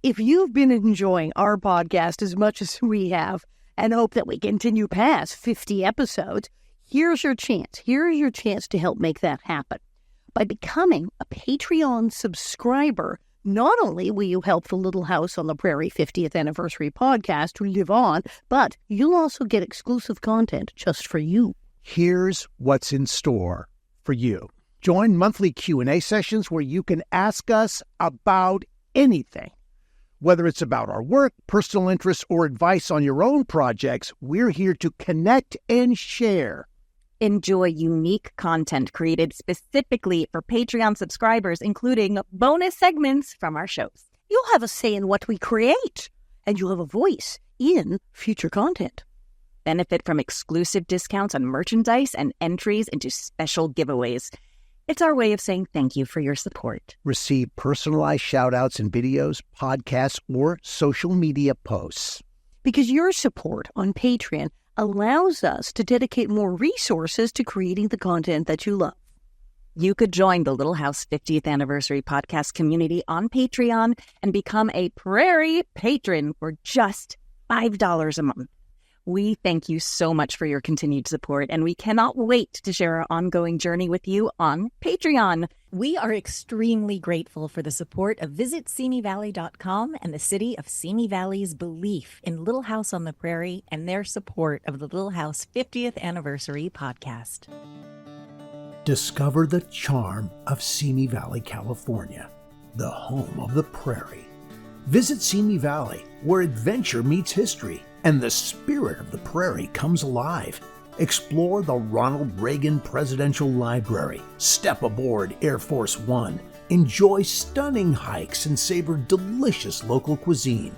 If you've been enjoying our podcast as much as we have and hope that we continue past 50 episodes, here's your chance. Here's your chance to help make that happen. By becoming a Patreon subscriber, not only will you help the Little House on the Prairie 50th Anniversary podcast to live on, but you'll also get exclusive content just for you. Here's what's in store for you. Join monthly Q&A sessions where you can ask us about anything. Whether it's about our work, personal interests, or advice on your own projects, we're here to connect and share. Enjoy unique content created specifically for Patreon subscribers, including bonus segments from our shows. You'll have a say in what we create, and you'll have a voice in future content. Benefit from exclusive discounts on merchandise and entries into special giveaways. It's our way of saying thank you for your support. Receive personalized shout-outs in videos, podcasts, or social media posts. Because your support on Patreon allows us to dedicate more resources to creating the content that you love. You could join the Little House 50th Anniversary podcast community on Patreon and become a Prairie patron for just $5 a month. We thank you so much for your continued support, and we cannot wait to share our ongoing journey with you on Patreon. We are extremely grateful for the support of VisitSimiValley.com and the city of Simi Valley's belief in Little House on the Prairie and their support of the Little House 50th Anniversary podcast. Discover the charm of Simi Valley, California, the home of the Prairie. Visit Simi Valley, where adventure meets history and the spirit of the Prairie comes alive. Explore the Ronald Reagan Presidential Library, step aboard Air Force One, enjoy stunning hikes and savor delicious local cuisine.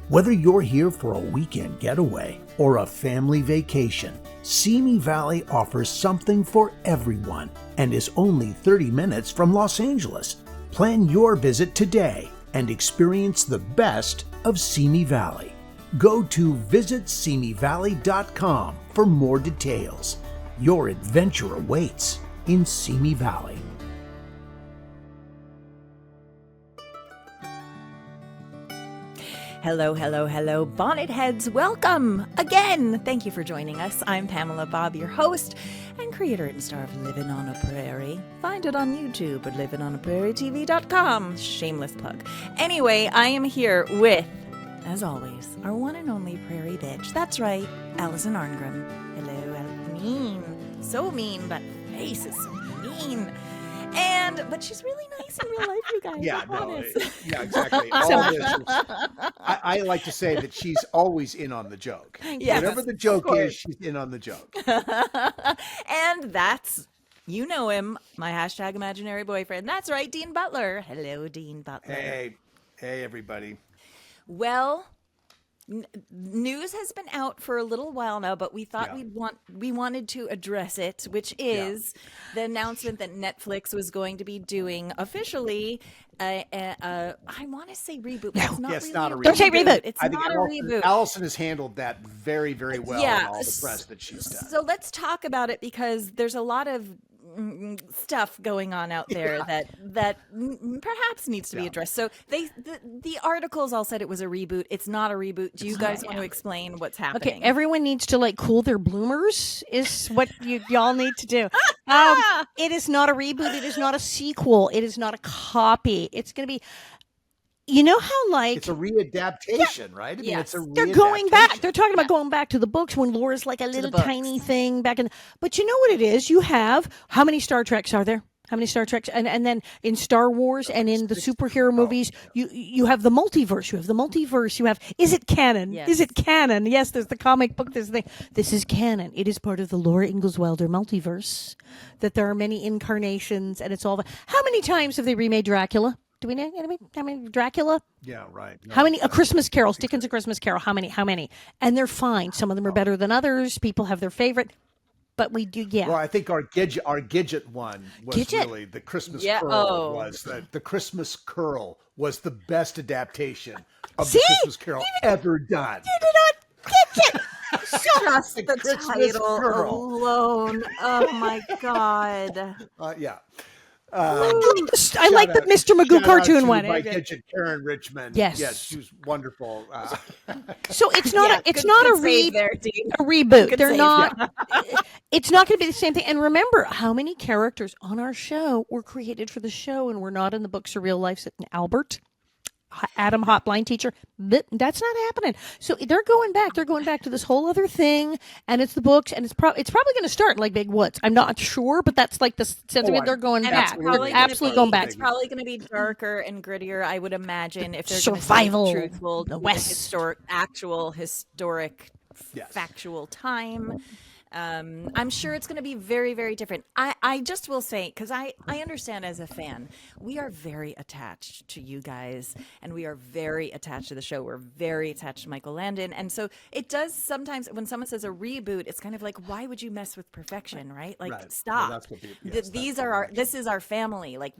Whether you're here for a weekend getaway or a family vacation, Simi Valley offers something for everyone and is only 30 minutes from Los Angeles. Plan your visit today and experience the best of Simi Valley. Go to visitsimivalley.com for more details. Your adventure awaits in Simi Valley. Hello, hello, hello, bonnet heads. Welcome again. Thank you for joining us. I'm Pamela Bob, your host and creator and star of Living on a Prairie. Find it on YouTube at livingonaprairietv.com. Shameless plug. Anyway, I am here with, as always, our one and only Prairie bitch. That's right, Alison Arngrim. Hello, mean. So mean, but face is so mean. But she's really nice in real life, you guys. Yeah, yeah, exactly. All this is, I like to say that she's always in on the joke. Yes, whatever the joke is, she's in on the joke. And that's, you know him, my hashtag imaginary boyfriend. That's right, Dean Butler. Hello, Dean Butler. Hey, everybody. Well, news has been out for a little while now, but we thought we wanted to address it, which is the announcement that Netflix was going to be doing officially I want to say reboot, but it's not really not a reboot. Don't say reboot. It's not a reboot. Alison has handled that very, very well in all the press that she's done. So let's talk about it, because there's a lot of stuff going on out there that perhaps needs to be addressed. So the articles all said it was a reboot. It's not a reboot. Do you guys want to explain what's happening? Okay, everyone needs to cool their bloomers is what y'all need to do. It is not a reboot. It is not a sequel. It is not a copy. It's going to be, you know how it's a readaptation, right? I mean, it's a they're going back. They're talking about going back to the books when Laura's like a little tiny thing back in. But you know what it is? You have, how many Star Treks are there? How many Star Treks? And then in Star Wars and in the superhero movies, you have the multiverse. You have the multiverse. You have, is it canon? Yes. Is it canon? Yes, there's the comic book. There's the thing. This is canon. It is part of the Laura Ingalls Wilder multiverse, that there are many incarnations, and it's all. How many times have they remade Dracula? Do we know how many Dracula? Yeah, right. No, how many? A Christmas Carol, Dickens' A Christmas Carol. How many? And they're fine. Some of them are better than others. People have their favorite. But we do, Well, I think our Gidget one was really the Christmas Curl was the Christmas Curl was the best adaptation of the Christmas Carol ever done. You did not get it. Just the title alone. Oh my God. Yeah. I like the Mr. Magoo cartoon one. My kitchen, Karen Richmond. Yes, she was wonderful. So it's not a reboot. Good They're save. not. It's not going to be the same thing. And remember, how many characters on our show were created for the show and were not in the books or real life? Albert, Adam Hotline teacher. That's not happening. So they're going back. They're going back to this whole other thing, and it's the books, and it's probably going to start in like Big Woods. I'm not sure, but that's like the sense of it. They're going back. Absolutely going back. It's probably going to be darker and grittier, I would imagine, if they're survival, truthful, the West, historic, factual time. I'm sure it's going to be very, very different. I just will say, because I understand as a fan, we are very attached to you guys, and we are very attached to the show. We're very attached to Michael Landon. And so it does sometimes, when someone says a reboot, it's kind of like, why would you mess with perfection, right? Like, stop. Well, this is our family. Like,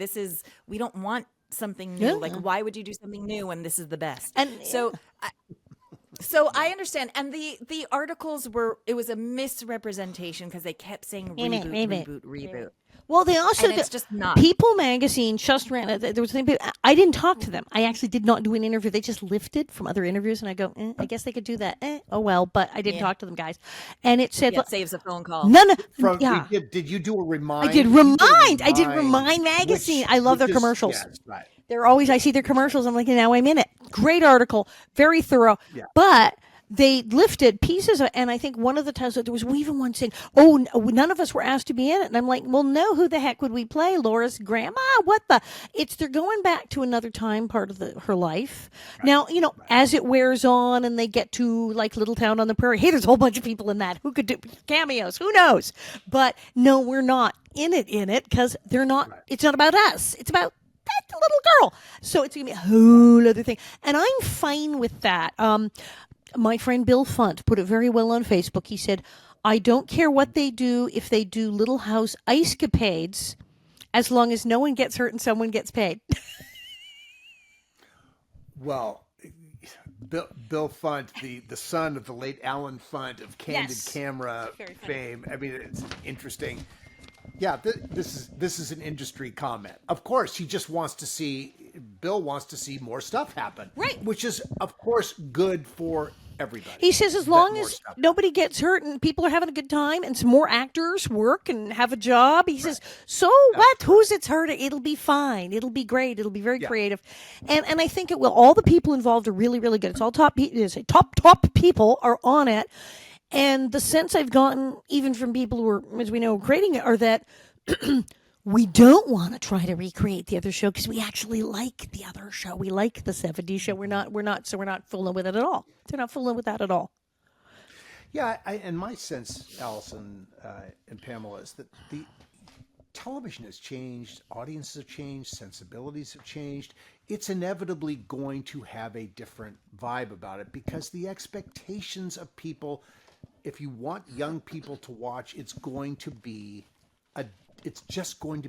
we don't want something new. Yeah. Like, why would you do something new when this is the best? And so I understand. And the articles it was a misrepresentation because they kept saying reboot. Well, they also, it's just not. People magazine just ran, there was a thing, I didn't talk to them. I actually did not do an interview. They just lifted from other interviews, and I go, I guess they could do that. Oh, well, but I didn't talk to them, guys. And it said, saves a phone call. Did you do a Remind? I did Remind. I did Remind magazine. I love their commercials. Yes, right. They're always, I see their commercials. I'm like, now I'm in it. Great article. Very thorough. Yeah. But they lifted pieces, and I think one of the times there was even one saying, none of us were asked to be in it. And I'm like, well, no, who the heck would we play? Laura's grandma? What the? They're going back to another time part of her life. Right. Now, as it wears on and they get to like Little Town on the Prairie, hey, there's a whole bunch of people in that who could do cameos. Who knows? But no, we're not in it because they're not, it's not about us. It's about that little girl. So it's going to be a whole other thing. And I'm fine with that. My friend Bill Funt put it very well on Facebook. He said, I don't care what they do if they do Little House ice-capades, as long as no one gets hurt and someone gets paid. Well, Bill Funt, the son of the late Alan Funt of Candid Camera fame. I mean, it's interesting. Yeah, this is an industry comment. Of course, Bill wants to see more stuff happen. Right. Which is, of course, good for everybody. He says as long as nobody gets hurt and people are having a good time and some more actors work and have a job, he says, so what? Who's it's hurting? It'll be fine. It'll be great. It'll be very creative. And I think it will. All the people involved are really, really good. It's all top people are on it. And the sense I've gotten, even from people who are, as we know, creating it, are that we don't want to try to recreate the other show because we actually like the other show. We like the 70s show. We're not fooling with it at all. They're not fooling with that at all. Yeah, and my sense, Alison and Pamela, is that the television has changed, audiences have changed, sensibilities have changed. It's inevitably going to have a different vibe about it because the expectations of people, if you want young people to watch, it's just going to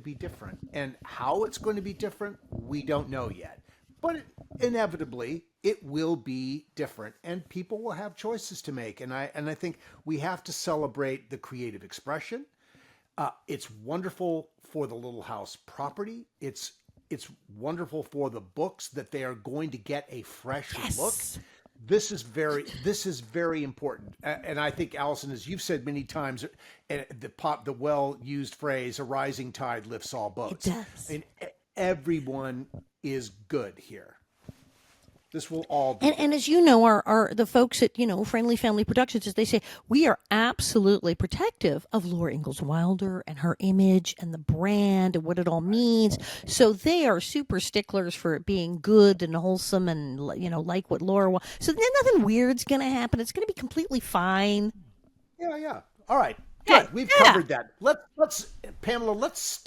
be different. And how it's going to be different, we don't know yet. But inevitably, it will be different, and people will have choices to make. And I think we have to celebrate the creative expression. It's wonderful for the Little House property. It's wonderful for the books that they are going to get a fresh look. This is very important, and I think, Alison, as you've said many times, the well-used phrase, "A rising tide lifts all boats." It does. And everyone is good here. This will all be and as you know, our the folks at Friendly Family Productions, as they say, we are absolutely protective of Laura Ingalls Wilder and her image and the brand and what it all means. So they are super sticklers for it being good and wholesome and like what Laura wants. So nothing weird's going to happen. It's going to be completely fine. Yeah. All right. Good. We've covered that. Let's Pamela, let's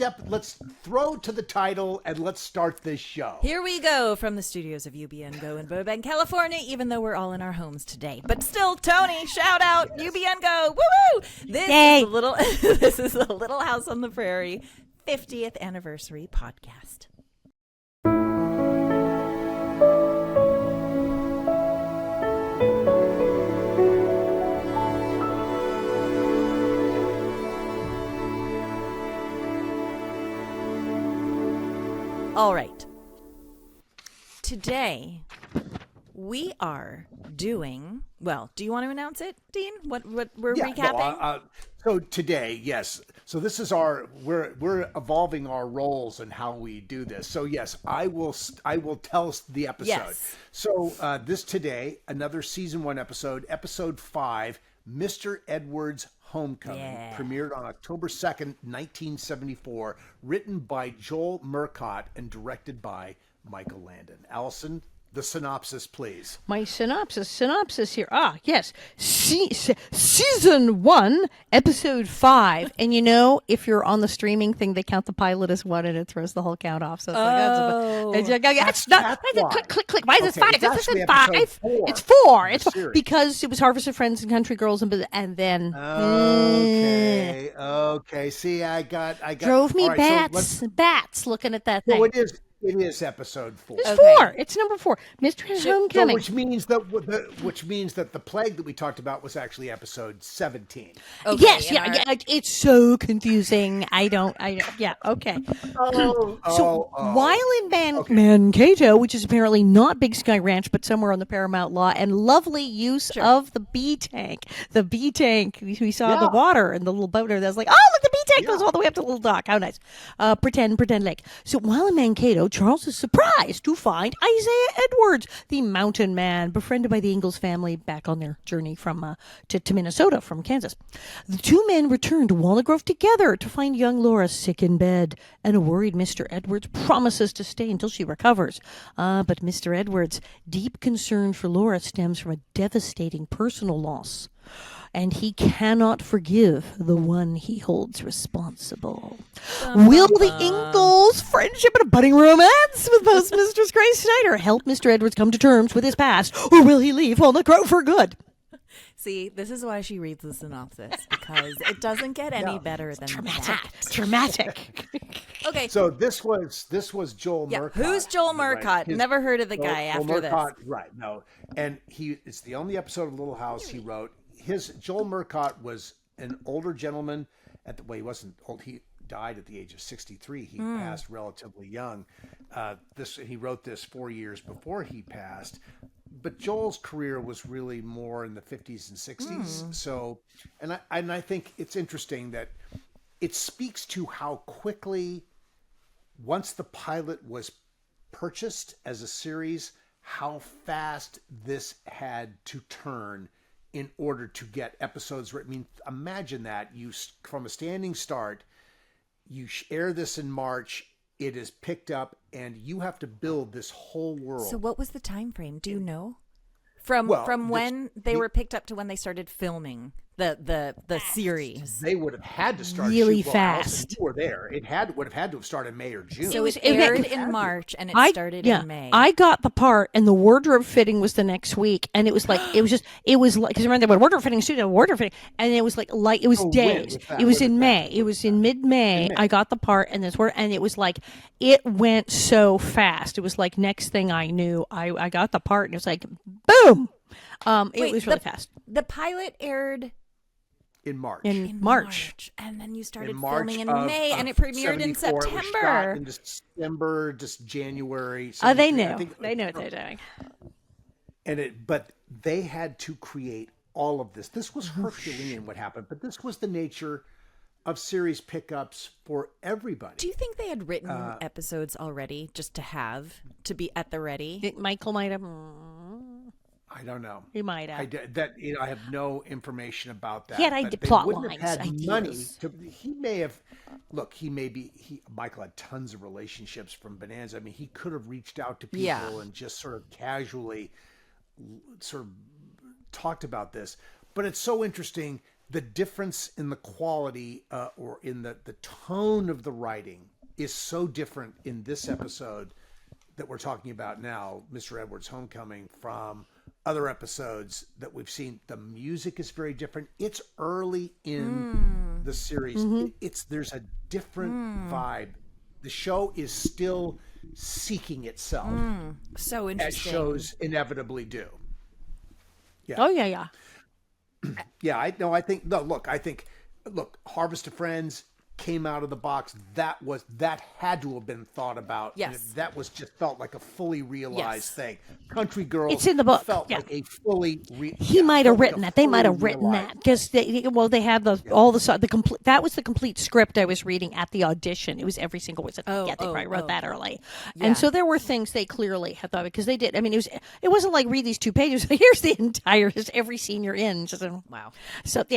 throw to the title and let's start this show. Here we go from the studios of UBN Go in Burbank, California, even though we're all in our homes today. But still, Tony, shout out, UBN Go. Woo-woo! This is the Little House on the Prairie 50th anniversary podcast. right. Today, we are doing, well, do you want to announce it, Dean? What we're recapping? No, so today, yes. So this is we're evolving our roles and how we do this. So yes, I will tell us the episode. Yes. So this today, another season 1 episode 5, Mr. Edwards' Homecoming, premiered on October 2nd, 1974, written by Joel Murcott and directed by Michael Landon. Alison, the synopsis, please. My synopsis here. Yes. Season 1, episode 5. And you know, if you're on the streaming thing, they count the pilot as 1 and it throws the whole count off. So it's that's not click. Why is it 5? This isn't 5. It's 4. It's 4. Because it was Harvest of Friends and Country Girls and then Okay. See, I got drove me right, bats looking at that thing. No, it is episode 4. It's 4. It's number 4. Mr. Homecoming. Which means that the plague that we talked about was actually episode 17. Okay, yes, it's so confusing. Yeah, okay. While in Mankato, which is apparently not Big Sky Ranch, but somewhere on the Paramount Law, and lovely use of the bee tank. The bee tank, we saw the water and the little boat there. That was like, oh, look, the bee tank goes all the way up to the little dock. How nice. Pretend lake. So while in Mankato, Charles is surprised to find Isaiah Edwards, the mountain man, befriended by the Ingalls family back on their journey from to Minnesota from Kansas. The two men return to Walnut Grove together to find young Laura sick in bed, and a worried Mr. Edwards promises to stay until she recovers. But Mr. Edwards' deep concern for Laura stems from a devastating personal loss, and he cannot forgive the one he holds responsible. Will the Ingalls' friendship and a budding romance with Postmistress Grace Snyder help Mr. Edwards come to terms with his past, or will he leave Walnut Grove for good? See, this is why she reads the synopsis, because it doesn't get any better than that. Dramatic. Okay. So this was Joel Murcott. Who's Joel Murcott? Right? Never heard of the guy after Murcott, this. Right, no. And it's the only episode of Little House he wrote. Joel Murcott was an older gentleman he wasn't old. He died at the age of 63. He passed relatively young. He wrote this 4 years before he passed. But Joel's career was really more in the 50s and 60s. So, and I think it's interesting that it speaks to how quickly, once the pilot was purchased as a series, how fast this had to turn in order to get episodes written. I mean, imagine that from a standing start, you air this in March, it is picked up, and you have to build this whole world. So what was the time frame? Do you know? From when they were picked up to when they started filming the series? They would have had to start really fast. You were there. It would have had to have started in May or June. So it aired in March and it started in May. I got the part, and the wardrobe fitting was the next week, and it was like because remember the wardrobe fitting studio wardrobe fitting, and it was like it was days. It was in May. It was in mid-May. I got the part, and it was like it went so fast. It was like next thing I knew, I got the part, and it was like boom. It was really fast. The pilot aired in March. In March. And then you started filming in May, and it premiered in September. It was shot in December, just January. They knew. They knew what they're doing. But they had to create all of this. This was Herculean what happened, but this was the nature of series pickups for everybody. Do you think they had written episodes already just to be at the ready? Michael might have. I don't know. He might have. I have no information about that. He had plot lines, have had ideas. Money he may have. Look, Michael had tons of relationships from Bonanza. I mean, he could have reached out to people and just sort of casually sort of talked about this. But it's so interesting, the difference in the quality or in the tone of the writing is so different in this episode that we're talking about now, Mr. Edwards' Homecoming, from other episodes that we've seen. The music is very different. It's early in the series. There's a different vibe. The show is still seeking itself. So interesting. As shows inevitably do. Yeah. Oh yeah. Yeah, I think Harvest of Friends, came out of the box, that had to have been thought about. Yes. That was just felt like a fully realized thing. Country Girls, It's in the book. felt like a fully he might have written that. They might have written that because they had the complete. That was the complete script I was reading at the audition. It was every single word. They probably wrote that early, and so there were things they clearly had thought because they did. I mean, it wasn't like read these 2 pages. Here's the entire every scene you're in. Just, wow. So they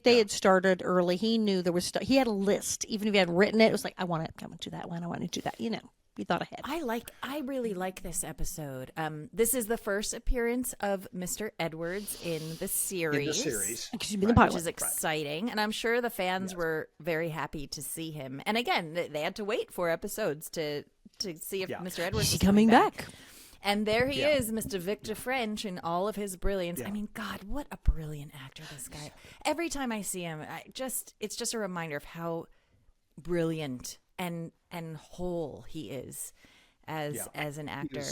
had started early. He knew there was. He had a list. Even if he had written it, it was like I want to do that one. I want to do that. He thought ahead. I really like this episode. This is the first appearance of Mr. Edwards in the series. Which is exciting. And I'm sure the fans were very happy to see him. And again, they had to wait 4 episodes to see if Mr. Edwards is coming back. And there he is, Mr. Victor French, in all of his brilliance. I mean, God, what a brilliant actor this guy. Every time I see him, it's just a reminder of how brilliant and whole he is as an actor.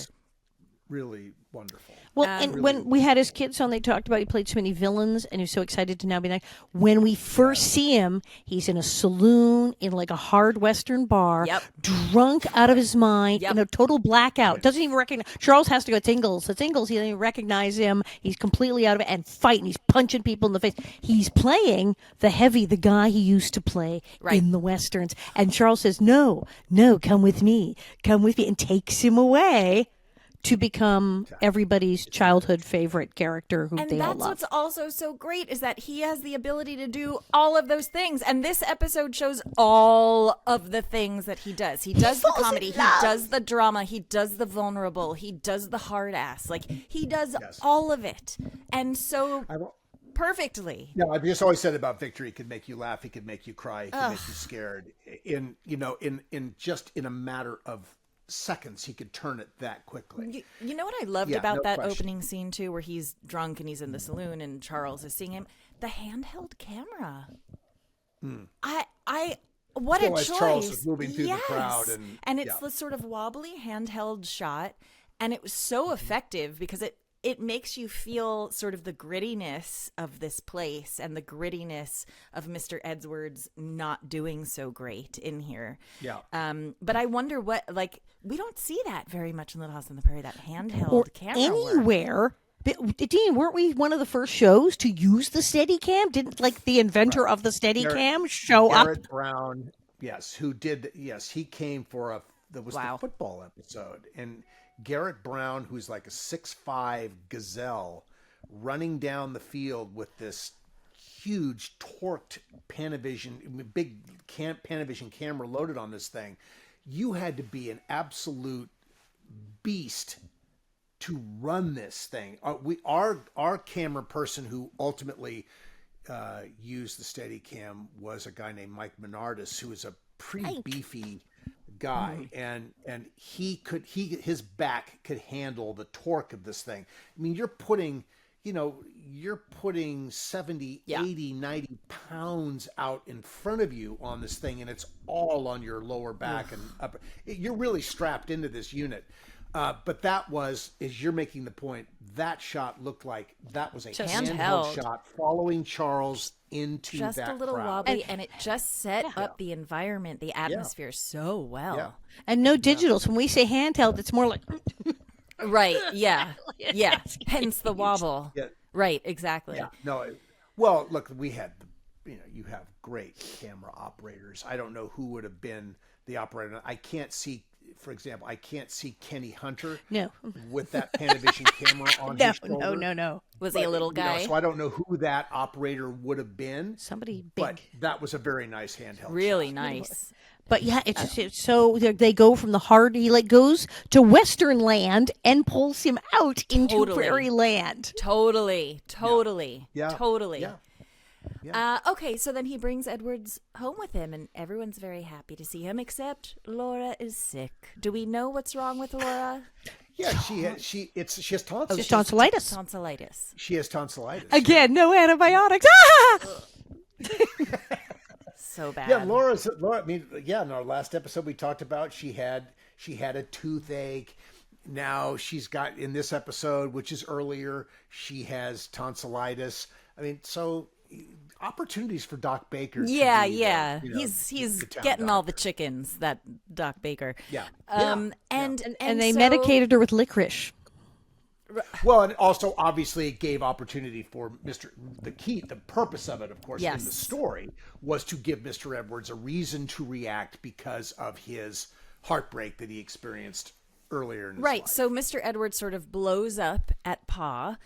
Really wonderful. Well, and when we had his kids on, they talked about he played so many villains, and he was so excited to now be like. When we first see him, he's in a saloon in like a hard Western bar, drunk out of his mind, in a total blackout. Doesn't even recognize. Charles has to go to Ingalls. It's Ingalls. He doesn't even recognize him. He's completely out of it and fighting. He's punching people in the face. He's playing the guy he used to play in the Westerns. And Charles says, "No, come with me, and takes him away." To become everybody's childhood favorite character who they all love. And that's what's also so great is that he has the ability to do all of those things. And this episode shows all of the things that he does. He does the comedy. He does the drama. He does the vulnerable. He does the hard ass. Like, he does all of it. And so perfectly. Yeah, I've just always said about Victor, he could make you laugh. He could make you cry. He could make you scared. In a matter of seconds, he could turn it that quickly. You know what I loved about that opening scene too, where he's drunk and he's in the saloon and Charles is seeing him? The handheld camera. What a choice! Charles is moving through the crowd, and it's the sort of wobbly handheld shot, and it was so effective because it makes you feel sort of the grittiness of this place and the grittiness of Mr. Edwards not doing so great in here. Yeah. But I wonder we don't see that very much in Little House on the Prairie, that handheld camera anywhere. Dean, weren't we one of the first shows to use the Steadicam? Didn't the inventor of the Steadicam show up? Garrett Brown, he came for the football episode, and Garrett Brown, who's like a 6'5" gazelle, running down the field with this huge torqued big Panavision camera loaded on this thing. You had to be an absolute beast to run this thing. Our camera person who ultimately used the Steadicam was a guy named Mike Menardis, who is a pretty beefy guy, and his back could handle the torque of this thing. I mean, you're putting 70, 80, 90 pounds out in front of you on this thing, and it's all on your lower back and upper. You're really strapped into this unit. But that was, as you're making the point, that shot looked like that was a handheld shot following Charles into just that a little crowd. wobbly, and it just set up the environment, the atmosphere so well. Yeah. And no digitals. When we say handheld, it's more like right. Yeah. Yeah. Hence the wobble. Yeah. Right. Exactly. Yeah. No. Well, look, we had you have great camera operators. I don't know who would have been the operator. I can't see. For example, I can't see Kenny Hunter with that Panavision camera on his shoulder. No. Was he a little guy? So I don't know who that operator would have been. Somebody big. But that was a very nice handheld really shot. Nice. But yeah, it's so they go from the hard. He goes to Western land and pulls him out into Prairie land. Totally. Yeah. Totally. Yeah. Yeah. Okay, so then he brings Edwards home with him, and everyone's very happy to see him, except Laura is sick. Do we know what's wrong with Laura? Yeah, she has tonsillitis. Tonsillitis. She has tonsillitis. Again, no antibiotics. So bad. Yeah, Laura. I mean, in our last episode we talked about she had a toothache. Now she's got, in this episode, which is earlier, she has tonsillitis. I mean, so opportunities for Doc Baker. Yeah, to be yeah. the, He's the town getting all the doctor. chickens, that Doc Baker. Yeah. And they so- medicated her with licorice. Well, and also obviously it gave opportunity for the purpose of it, of course, in the Yes. story was to give Mr. Edwards a reason to react because of his heartbreak that he experienced earlier in his Right. life. So Mr. Edwards sort of blows up at Pa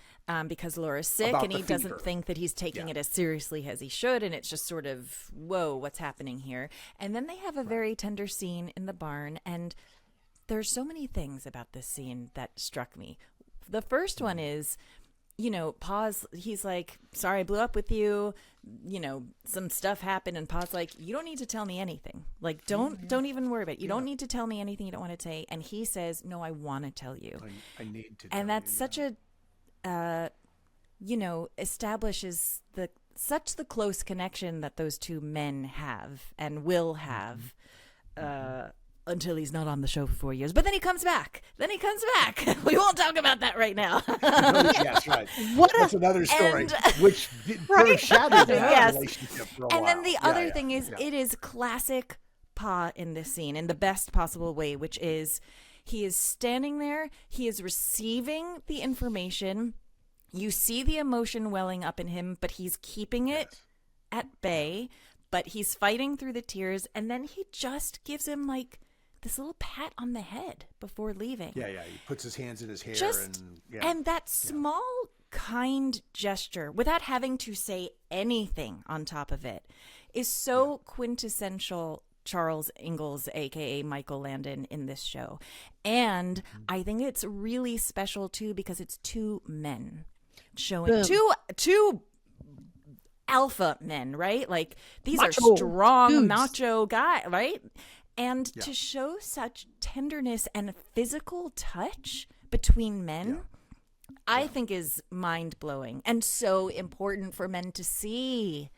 because Laura's sick, About and the he doesn't fever. think that he's taking it as seriously as he should. And it's just sort of, whoa, what's happening here? And then they have a very tender scene in the barn. And there's so many things about this scene that struck me. The first one is, Pa's, he's like, sorry, I blew up with you. Some stuff happened, and Pa's like, you don't need to tell me anything. Like, don't even worry about it. You don't need to tell me anything you don't want to say. And he says, no, I want to tell you. I need to. And that's such a, establishes such the close connection that those two men have and will have, until he's not on the show for 4 years. But then he comes back. We won't talk about that right now. Yes, right. That's another story, which foreshadowed that Yes. relationship for a And while. then the other thing is, it is classic Pa in this scene in the best possible way, which is he is standing there, he is receiving the information. You see the emotion welling up in him, but he's keeping it at bay, but he's fighting through the tears, and then he just gives him like this little pat on the head before leaving. Yeah. He puts his hands in his hair And that small, kind gesture, without having to say anything on top of it, is so quintessential Charles Ingalls, a.k.a. Michael Landon, in this show. And I think it's really special, too, because it's two men showing two alpha men, right? Like, these are strong, dudes. macho guys, right? And to show such tenderness and physical touch between men, I think is mind-blowing and so important for men to see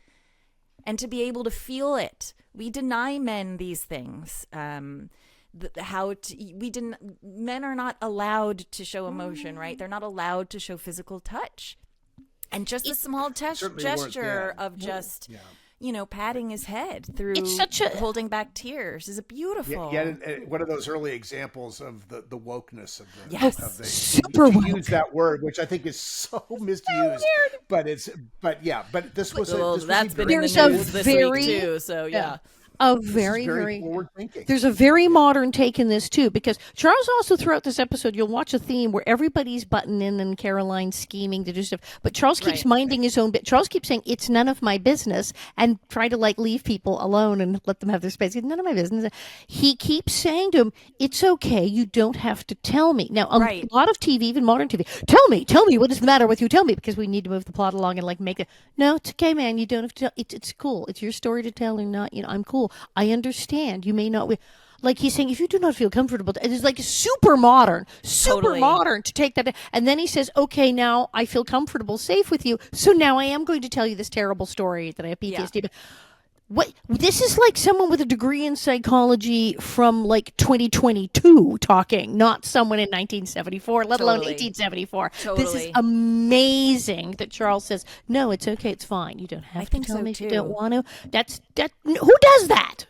and to be able to feel it. We deny men these things. Men are not allowed to show emotion, right? They're not allowed to show physical touch. And just a small gesture of just... patting his head through holding back tears is beautiful. Yeah, one of those early examples of the wokeness of the, Yes. of the Super to woke. use that word, which I think is so misused. But this was That's been in There's the a news this very- week too. So yeah. A this is very, very forward thinking. There's a very modern take in this too, because Charles also throughout this episode, you'll watch a theme where everybody's butting in and Caroline's scheming to do stuff, but Charles keeps minding his own bit. Charles keeps saying it's none of my business and try to leave people alone and let them have their space. It's none of my business. He keeps saying to him, "It's okay. You don't have to tell me." Now, a lot of TV, even modern TV, tell me what is the matter with you? Tell me, because we need to move the plot along and make it. No, it's okay, man. You don't have to tell. It's cool. It's your story to tell, and not I'm cool. I understand. You may not. He's saying, if you do not feel comfortable, it is super modern to take that. And then he says, okay, now I feel comfortable, safe with you. So now I am going to tell you this terrible story that I have PTSD. But this is like someone with a degree in psychology from 2022 talking, not someone in 1974, let alone 1874. This is amazing that Charles says, no, it's okay, it's fine. You don't have to tell me if you don't want to. Who does that?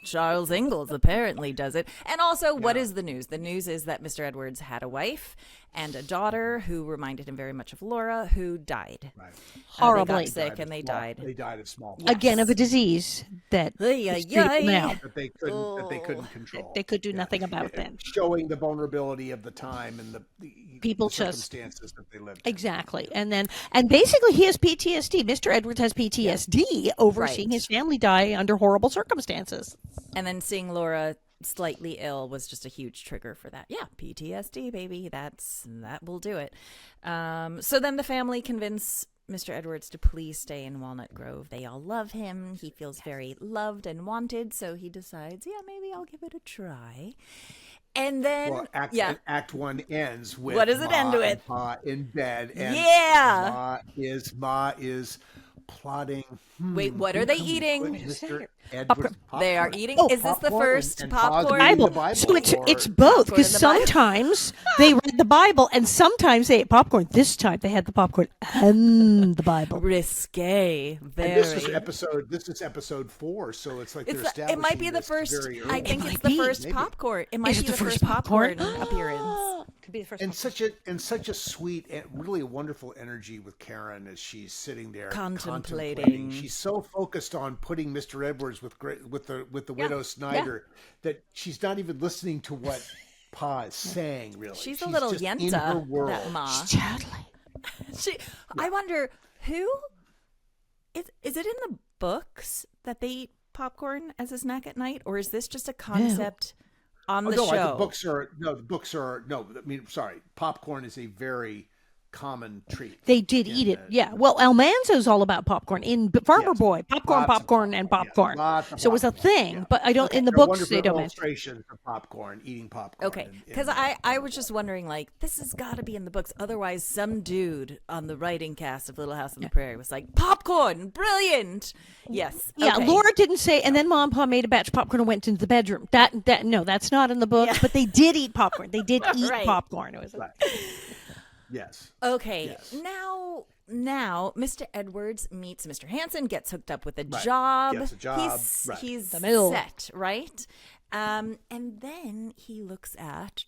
Charles Ingalls apparently does it. And also, what is the news? The news is that Mr. Edwards had a wife and a daughter who reminded him very much of Laura, who died. Right. Horribly. They got sick and they died. They died of smallpox. Again, of a disease that now That they couldn't control. they could do nothing about that. Showing the vulnerability of the time and the People the just- circumstances that they lived in. Exactly. And basically he has PTSD. Mr. Edwards has PTSD over seeing his family die under horrible circumstances. And then seeing Laura slightly ill was just a huge trigger for that. Yeah, PTSD, baby. That will do it. So then the family convince Mr. Edwards to please stay in Walnut Grove. They all love him. He feels very loved and wanted, so he decides, maybe I'll give it a try. And then, Act 1 ends with what does it end with? Pa in bed, and Yeah, Ma is plotting. Wait, what are they eating? Mr. Edwards Popcorn. They are popcorn. eating. Oh, is this the popcorn first and popcorn? pausing the Bible. So it's or- both, Popcorn because in the Bible. sometimes they read the Bible and sometimes they ate popcorn. This time they had the popcorn and the Bible. Risque. And Very. this is episode 4, so it's like they're establishing it might be the this first. very I early. think It it's might the be. first Maybe. popcorn. It might Is be it the the first first popcorn popcorn? appearance. Could be the first. And such a sweet and really a wonderful energy with Karen as she's sitting there Contemplating. She's so focused on putting Mr. Edwards with the widow Snyder that she's not even listening to what Pa is saying. Really, She's a little just in her yenta, world. that Ma. Totally. I wonder who is it in the books that they eat popcorn as a snack at night, or is this just a concept on the show? The books are no. I mean, sorry, popcorn is a very common treat. They did eat it. Yeah. Well, Almanzo's all about popcorn. In Farmer Yes. Boy, popcorn, Lots of popcorn, and popcorn. lots of So it was a popcorn, thing, yeah. but I don't. In the They're books, they wonderful don't mention. illustrations of popcorn, eating popcorn. Okay, in because the- I was just wondering, like, this has got to be in the books. Otherwise, some dude on the writing cast of Little House on the Prairie was like, popcorn, brilliant. Yes. Yeah, okay. Laura didn't say, and then Mom and Pa made a batch of popcorn and went into the bedroom. No, that's not in the book. Yeah. But they did eat popcorn. They did eat Right. popcorn. It was Right. Yes. Okay, Yes. now, Mr. Edwards meets Mr. Hanson, gets hooked up with a Right. job. Gets a job, He's, right. he's The middle. set, right? And then he looks at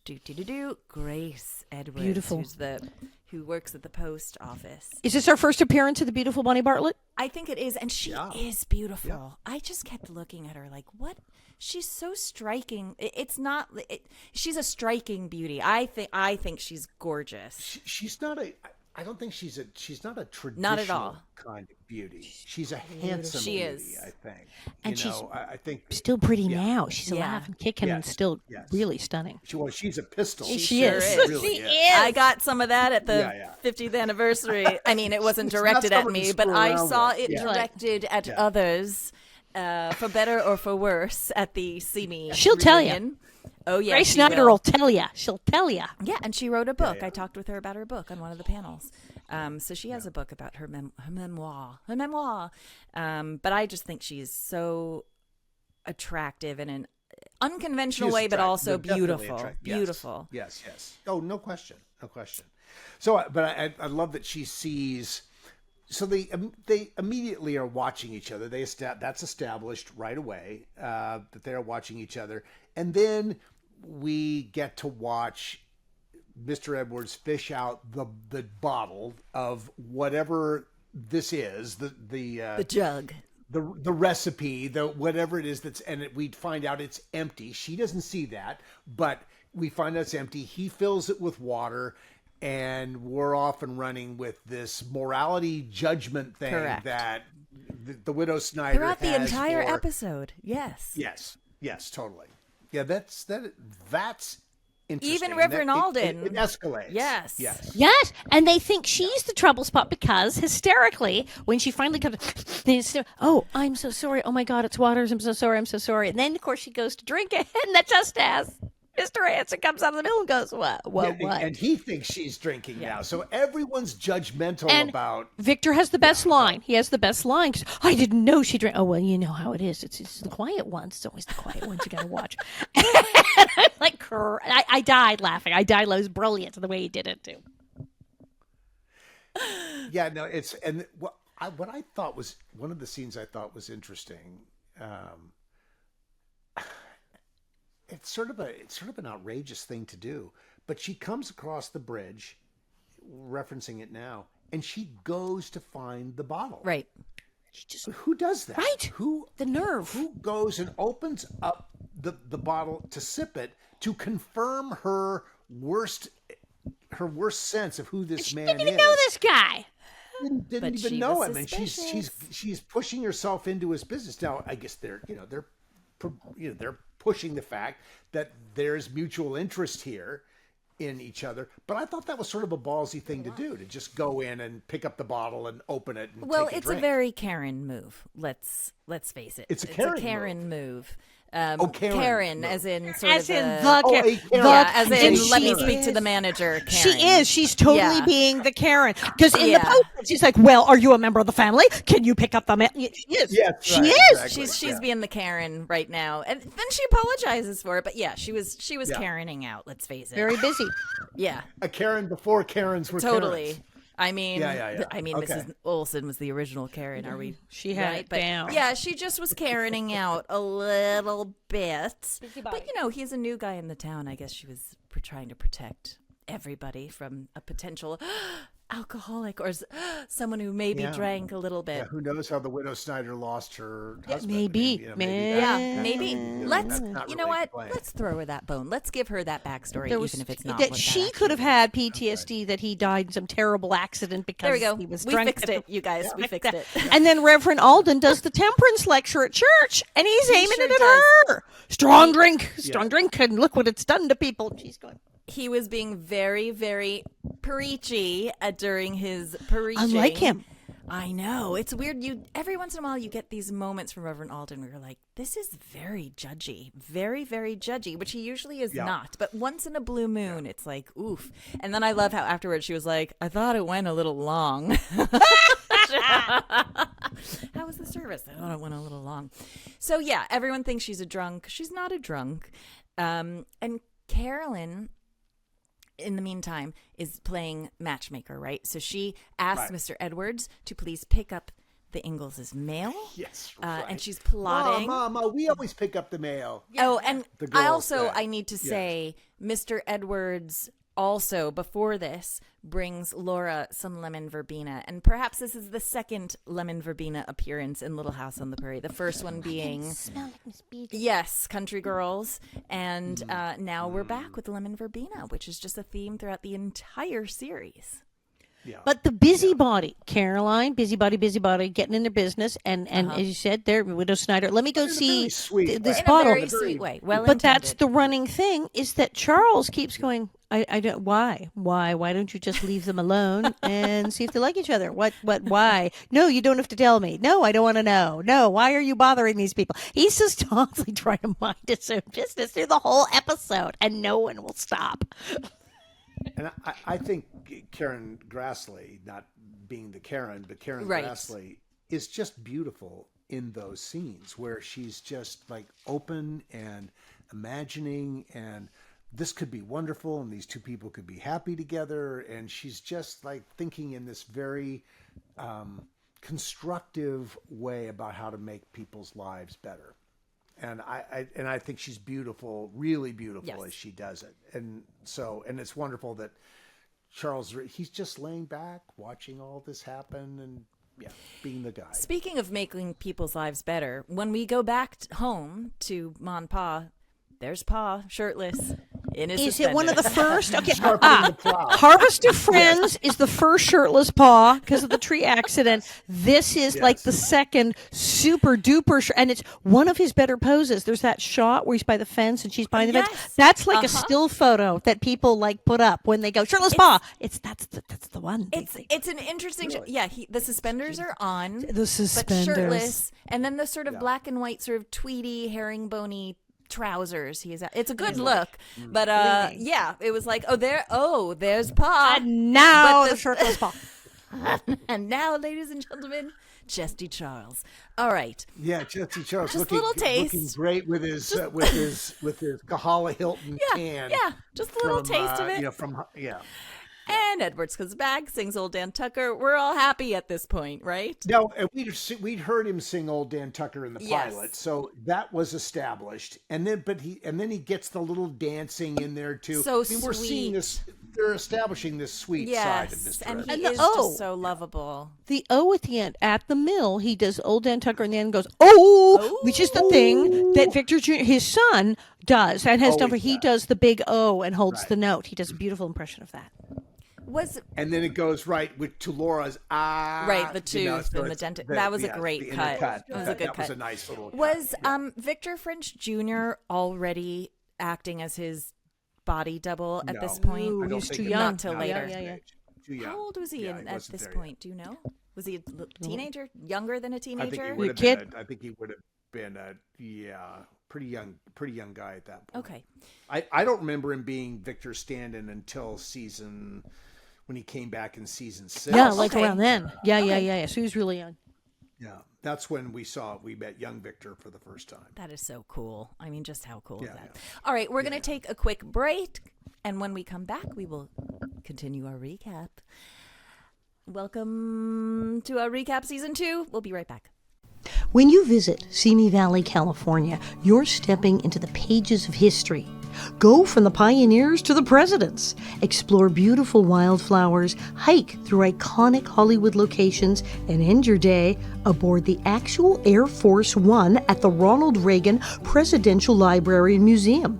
Grace Edwards, Beautiful. who works at the post office. Is this our first appearance of the beautiful Bonnie Bartlett? I think it is, and she Yeah. is beautiful. I just kept looking at her like, what? She's so striking. It's not. She's a striking beauty. I think she's gorgeous. She's not a. I don't think she's not a traditional Not at all. kind of beauty. She's a handsome She beauty, is. I think. And you know, I think Still pretty Yeah. now. She's Yeah. alive and kicking and Yes. still Yes. really stunning. she's a pistol. She sure is. is. Really She is. is. I got some of that at the Yeah. 50th anniversary. I mean, it wasn't It's not directed at someone to me, but screw I around saw with. it Yeah. directed at Yeah. others, for better or for worse, at the Simi. She'll tell ya. reunion. Oh yeah, Grace she Snyder will. will tell ya. She'll tell ya. Yeah, and she wrote a book. yeah. I talked with her about her book on one of the panels. So she has a book about her memoir. But I just think she's so attractive in an unconventional She's way, but attractive. also They're definitely beautiful. attractive. Yes. Beautiful. Yes. Oh, no question. So, but I love that she sees. So they immediately are watching each other. That's established right away that they are watching each other, and then we get to watch Mr. Edwards fish out the bottle of whatever this is, The jug. the recipe, the whatever it is we find out it's empty. She doesn't see that, but we find out it's empty. He fills it with water, and we're off and running with this morality judgment thing Correct. that the widow Snyder Throughout the has entire for- episode. Yes. Yes, totally. Yeah, that's interesting. Even Reverend Alden. It escalates. Yes. Yes, and they think she's the trouble spot because hysterically, when she finally comes, oh, I'm so sorry. Oh my God, it's waters. I'm so sorry. And then of course she goes to drink it, and that just as Mr. Hanson comes out of the middle and goes, what? Yeah, and he thinks she's drinking now. So everyone's judgmental And about. Victor has the best line. He has the best line. 'Cause, I didn't know she drank. Oh, well, you know how it is. It's the quiet ones. It's always the quiet ones you got to watch. And I'm like, I died laughing. I was brilliant the way he did it, too. Yeah, no, what I thought was one of the scenes I thought was interesting. It's sort of an outrageous thing to do, but she comes across the bridge, referencing it now, and she goes to find the bottle. Right. Who does that? Right. The nerve. Who goes and opens up the bottle to sip it to confirm her worst sense of who this man Didn't even is? know this guy. Didn't But even she know was him, and suspicious. she's pushing herself into his business. Now, I guess they're pushing the fact that there's mutual interest here in each other. But I thought that was sort of a ballsy thing to do, to just go in and pick up the bottle and open it and Well, take a it's drink. a very Karen move. Let's face it. It's a Karen move. Karen, as in sort As of in the Karen. a Karen. yeah, as in And let me she speak to is- the manager. Karen. She is. She's totally Yeah. being the Karen. Because in the Yeah. post, she's like, well, are you a member of the family? Can you pick up the mail? She is. Yes, she right, is. exactly. She's being the Karen right now, and then she apologizes for it. But yeah, she was Karening out. Let's face it. Very busy. Yeah, A Karen before Karens were totally. Karens. I mean, Yeah. I mean, Okay. Mrs. Olsen was the original Karen. Are we? She had right? it But down. yeah, she just was Karening out a little bit. But he's a new guy in the town. I guess she was trying to protect everybody from a potential alcoholic or someone who maybe Yeah. drank a little bit. Yeah, who knows how the widow Snyder lost her husband? maybe. Yeah, maybe. That's not You know really what? explained. Let's throw her that bone. Let's give her that backstory, There was even if it's not that what she that could have actually had PTSD that he died in some terrible accident because There we go. he was We drunk. fixed it, you guys. We fixed it. And then Reverend Alden does the temperance lecture at church, and he's aiming sure it at does. her. Strong drink, and look what it's done to people. She's going. He was being very, very preachy during his preaching. Unlike him. I know. It's weird. Every once in a while you get these moments from Reverend Alden where you're like, this is very judgy. Very, very judgy, which he usually is not. But once in a blue moon, it's like, oof. And then I love how afterwards she was like, I thought it went a little long. How was the service? I thought it went a little long. So yeah, everyone thinks she's a drunk. She's not a drunk. And Carolyn, in the meantime, is playing matchmaker, right? So she asks Mr. Edwards to please pick up the Ingalls' mail. Yes, And she's plotting. Mama, we always pick up the mail. Oh, and The I girls also, say. I need to say, Mr. Edwards also, before this, brings Laura some lemon verbena. And perhaps this is the second lemon verbena appearance in Little House on the Prairie. The first one being, yes, Country Girls. And now we're back with lemon verbena, which is just a theme throughout the entire series. Yeah. But the busybody, Caroline, busybody, getting in their business, and as you said, there, Widow Snyder. Let me go In a see very sweet this way. In bottle. a very sweet way. Well But that's intended. the running thing is that Charles keeps going. I don't. Why? Why don't you just leave them alone and see if they like each other? What? Why? No, you don't have to tell me. No, I don't want to know. No, why are you bothering these people? He's just constantly trying to mind his own business through the whole episode, and no one will stop. And I think Karen Grassley, not being the Karen, but Karen Right. Grassley is just beautiful in those scenes where she's just like open and imagining, and this could be wonderful, and these two people could be happy together, and she's just like thinking in this very constructive way about how to make people's lives better. And I think she's beautiful, really beautiful Yes. as she does it. And it's wonderful that Charles, he's just laying back, watching all this happen, and being the guy. Speaking of making people's lives better, when we go back home to Mon Pa, there's Pa shirtless in his Is it one of the suspenders. first? Okay. Sharpening the plow. Harvest of Friends is the first shirtless paw because of the tree accident. This is like the second super duper, and it's one of his better poses. There's that shot where he's by the fence and she's behind the fence. Yes. That's like a still photo that people like put up when they go shirtless paw. That's the one. It's an interesting. Yeah, the suspenders are on, The suspenders. but shirtless, and then the sort of black and white, sort of tweedy, herringbony trousers. It's a good look, but yeah, it was like, there's Pa. And now But the shirtless paw. And now, ladies and gentlemen, Chesty Charles. All right. Yeah, Chesty Charles Just a looking little taste. looking great with his Kahala Hilton tan. Yeah, just a little from, taste of it. And Edwards comes back, sings Old Dan Tucker. We're all happy at this point, right? No, and we'd heard him sing Old Dan Tucker in the Yes. pilot, so that was established. And then he gets the little dancing in there too. So we're seeing sweet. this. They're establishing this sweet side of Yes, Mr. and Edwards. he And the is O. just so lovable. The O at the end, at the mill, he does Old Dan Tucker and then goes, oh, which is the thing that Victor Jr., his son, does and has done for. He does the big O and holds the note. He does a beautiful impression of that. And then it goes to Laura's Right, the you know, tooth so and the it's dent. That was a the great inner cut. It was a good that cut. was a nice little cut. Was Victor French Jr. already acting as his body double at this point? Ooh, I don't he's think too it young. Not till was later. Yeah. Too young. How old was he Yeah, at wasn't this there point? Do you know? Was he a teenager? Younger than a yet. teenager? I think he would have been pretty young guy at that point. Okay. I don't remember him being Victor Stand-in until when he came back in season 6. Yeah, like Okay. around then. Yeah. So he was really young. Yeah, that's when we met young Victor for the first time. That is so cool. I mean, just how cool is that? Yeah. All right, we're going to take a quick break. And when we come back, we will continue our recap. Welcome to our recap season 2. We'll be right back. When you visit Simi Valley, California, you're stepping into the pages of history. Go from the pioneers to the presidents. Explore beautiful wildflowers, hike through iconic Hollywood locations, and end your day aboard the actual Air Force One at the Ronald Reagan Presidential Library and Museum.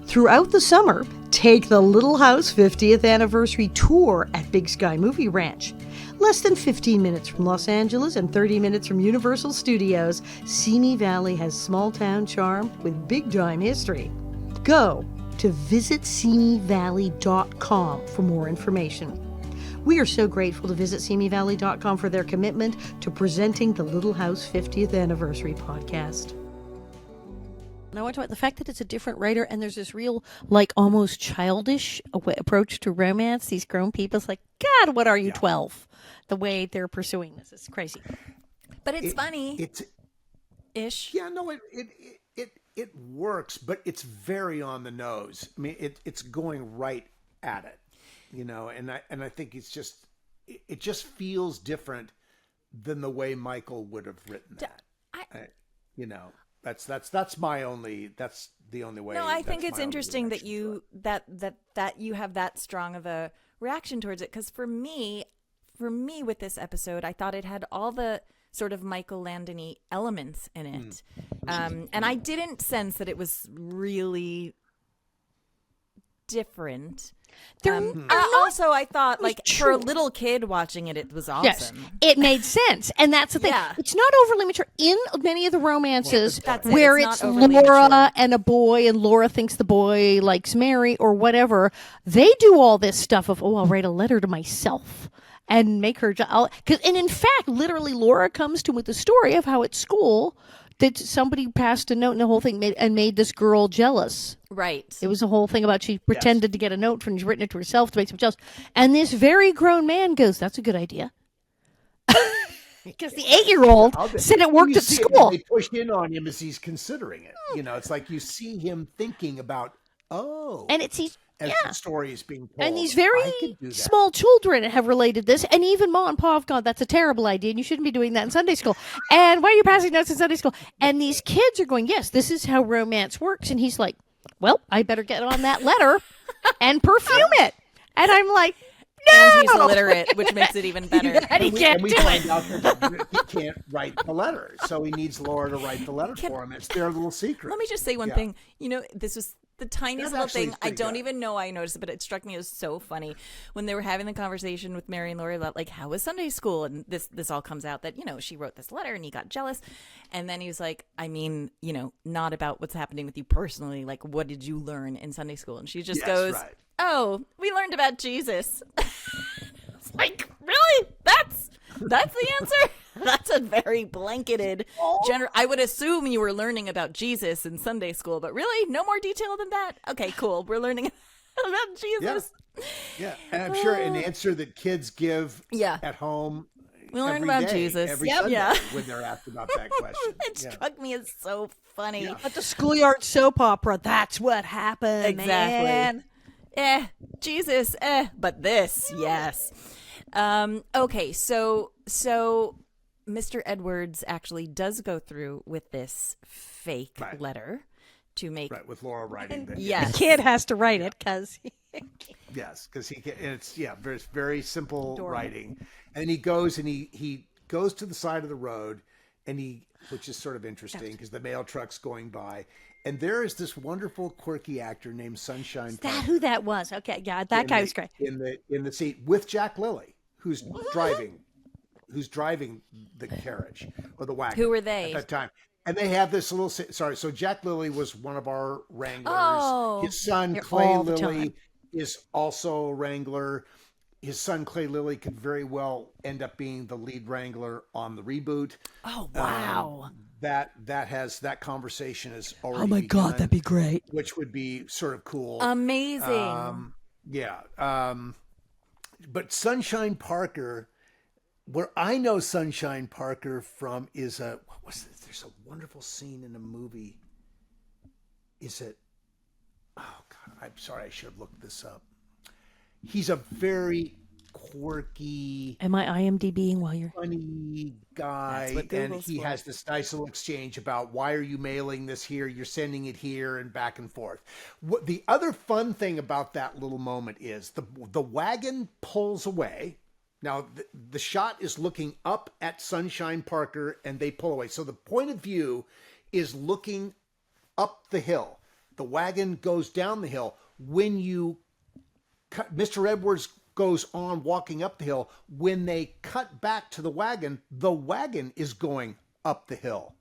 Throughout the summer, take the Little House 50th Anniversary Tour at Big Sky Movie Ranch. Less than 15 minutes from Los Angeles and 30 minutes from Universal Studios, Simi Valley has small-town charm with big-time history. Go to visitsimivalley.com for more information. We are so grateful to visitsimivalley.com for their commitment to presenting the Little House 50th Anniversary podcast. And I want to talk about the fact that it's a different writer and there's this real, like, almost childish approach to romance. These grown people, it's like, God, what are you, 12? The way they're pursuing this is crazy. But it's funny. It's ish. Yeah, no, it works, but it's very on the nose. I mean, it's going right at it, and I think it just feels different than the way Michael would have written that. That's the only way. No, I think it's interesting that you that you have that strong of a reaction towards it, because for me with this episode, I thought it had all the sort of Michael Landon-y elements in it. And I didn't sense that it was really different. Also, I thought, like, for a little kid watching it, it was awesome. Yes, it made sense. And that's the thing. Yeah. It's not overly mature. In many of the romances That's it. where It's it's not overly Laura mature. and a boy and Laura thinks the boy likes Mary or whatever, they do all this stuff of, I'll write a letter to myself and make her... And in fact, literally, Laura comes to him with the story of how at school that somebody passed a note and the whole thing made this girl jealous. Right. It was a whole thing about she pretended to get a note and she's written it to herself to make someone jealous. And this very grown man goes, that's a good idea. Because the 8-year-old said it worked at school. They push in on him as he's considering it. It's like you see him thinking about, and it's as the story is being told. And these very small children have related this, and even Mom and Pa have gone, that's a terrible idea, and you shouldn't be doing that in Sunday school. And why are you passing notes in Sunday school? And these kids are going, yes, this is how romance works. And he's like, well, I better get on that letter and perfume it. And I'm like, no! And he's illiterate, which makes it even better. And he can't we do find it. out that he can't write the letter, so he needs Laura to write the letter for him. It's their little secret. Let me just say one thing. This was the tiniest little thing. I don't good. even know I noticed it, but it struck me as so funny when they were having the conversation with Mary and Lori about, like, how was Sunday school? And this all comes out that, she wrote this letter and he got jealous. And then he was like, I mean, not about what's happening with you personally. Like, what did you learn in Sunday school? And she just goes, oh, we learned about Jesus. It's like, really? That's the answer? That's a very blanketed general. I would assume you were learning about Jesus in Sunday school, but really, no more detail than that? Okay, cool. We're learning about Jesus. Yeah. And I'm sure an answer that kids give at home. We learn about Jesus. Every Sunday when they're asked about that question. It struck me as so funny. Yeah. At the schoolyard soap opera, that's what happened. Exactly. Man. Jesus, but this, yes. Okay, so Mr. Edwards actually does go through with this fake letter to make... Right, with Laura writing that. Yes. The kid has to write it because... Yes, because he can, and it's very, very simple writing. And he goes and he goes to the side of the road, and which is sort of interesting because the mail truck's going by. And there is this wonderful, quirky actor named Sunshine. Is that who that was? Okay, yeah, that guy was great. In the seat with Jack Lilly, who's driving the carriage or the wagon. Who were they at that time? And they have this little. Sorry, so Jack Lilly was one of our wranglers. Oh, his son Clay Lilly is also a wrangler. His son Clay Lilly could very well end up being the lead wrangler on the reboot. Oh wow! that conversation is already. Oh my God, begun, that'd be great. Which would be sort of cool. Amazing. But Sunshine Parker, where I know Sunshine Parker from is there's a wonderful scene in a movie. Is it? Oh God, I'm sorry. I should have looked this up. He's a very quirky. Am I IMDbing while you're funny guy, and he has this nice little exchange about why are you mailing this here? You're sending it here, and back and forth. What the other fun thing about that little moment is the wagon pulls away. Now the shot is looking up at Sunshine Parker, and they pull away. So the point of view is looking up the hill. The wagon goes down the hill. When you cut, Mr. Edwards goes on walking up the hill. When they cut back to the wagon is going up the hill.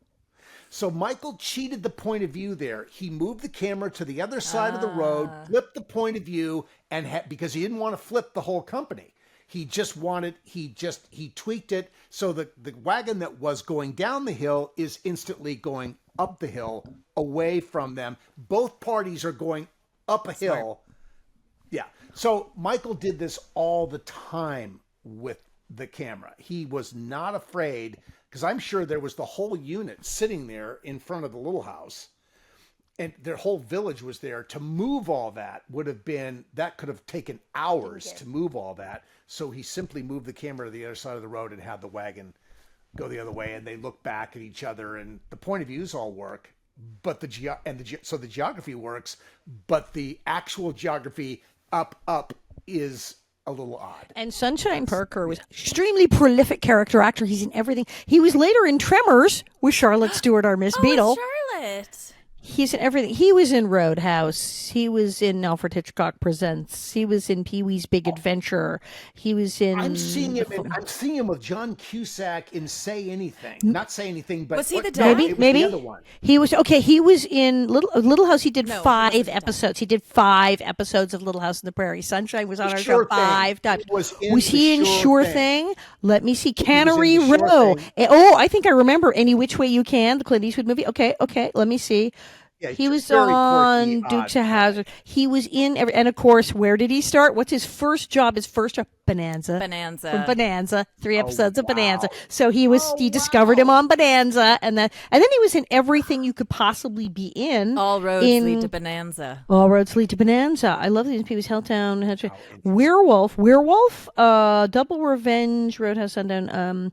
So Michael cheated the point of view there. He moved the camera to the other side of the road, flipped the point of view, and because he didn't want to flip the whole company. He tweaked it so that the wagon that was going down the hill is instantly going up the hill away from them. Both parties are going up a hill. Yeah. So Michael did this all the time with the camera. He was not afraid, because I'm sure there was the whole unit sitting there in front of the little house, and their whole village was there. To move all that could have taken hours to move all that. So he simply moved the camera to the other side of the road and had the wagon go the other way, and they look back at each other, and the point of views all work, but so the geography works, but the actual geography up is a little odd. And Sunshine Parker was extremely prolific character actor. He's in everything. He was later in Tremors with Charlotte Stewart, our Miss Beadle. Charlotte. He's in everything. He was in Roadhouse. He was in Alfred Hitchcock Presents. He was in Pee-wee's Big Adventure. He was in. I'm seeing him with John Cusack in Say Anything. Not Say Anything, but was he the dad? Maybe. The other one. He was okay. He was in Little House. He did 5 episodes. He did 5 episodes of Little House on the Prairie. Sunshine was on our show 5 times. Was he in Sure Thing? Let me see. Cannery Row. Oh, I think I remember Any Which Way You Can, the Clint Eastwood movie. Okay. Let me see. Yeah, he was on Dukes of Hazzard. He was in and of course, where did he start? What's his first job? Bonanza. From Bonanza. 3 episodes of Bonanza. So he discovered him on Bonanza, and then he was in everything you could possibly be in. All roads lead to Bonanza. All roads lead to Bonanza. I love these people. Helltown, Werewolf, Double Revenge, Roadhouse, Sundown,